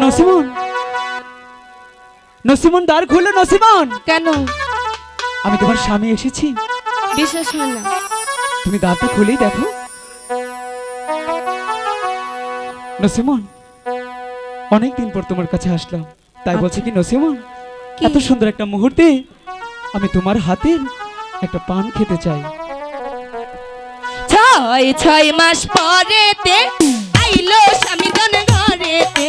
নসিমন, নসিমন দ্বার খুলে। নসিমন, কেন? আমি তোমার স্বামী এসেছি। বিশ্বাস হয় না। তুমি দ্বারটা খুলেই দেখো। নসিমন, অনেকদিন পর তোমার কাছে আসলাম, তাই বলছি কি নসিমন, এত সুন্দর একটা মুহূর্তে আমি তোমার হাতের একটা পান খেতে চাই। 6 মাস পরেতে আইলো স্বামী জন ঘরেতে।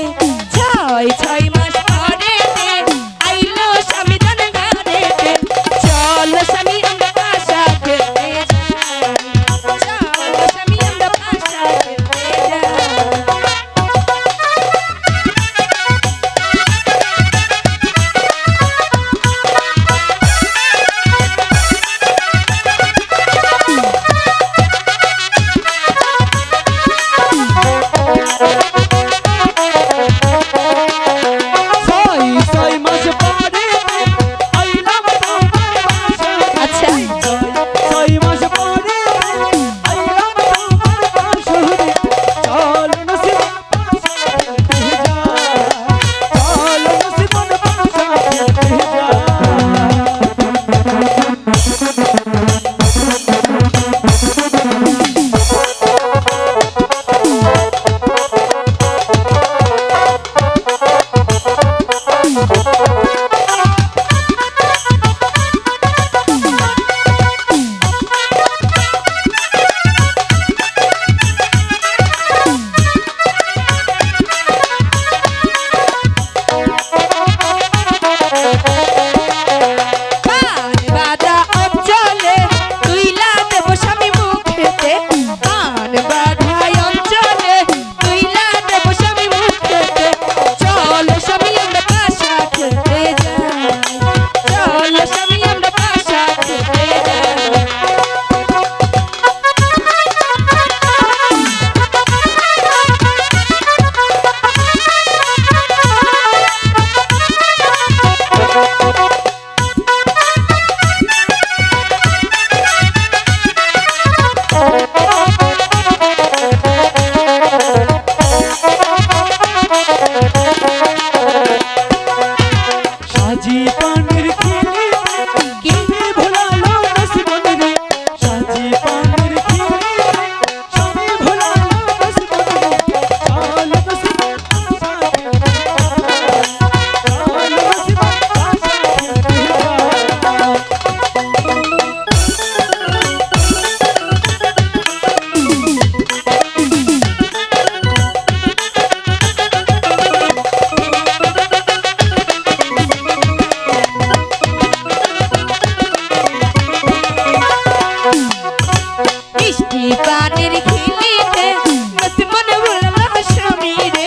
6 মাস পরেতে আইলো স্বামী জন ঘরেতে। চলো স্বামী আমরা পাশা খেতে যাই। চলো স্বামী আমরা পাশা খেতে যাই। পানির খিলিতে নসিমন বলল স্বামী রে।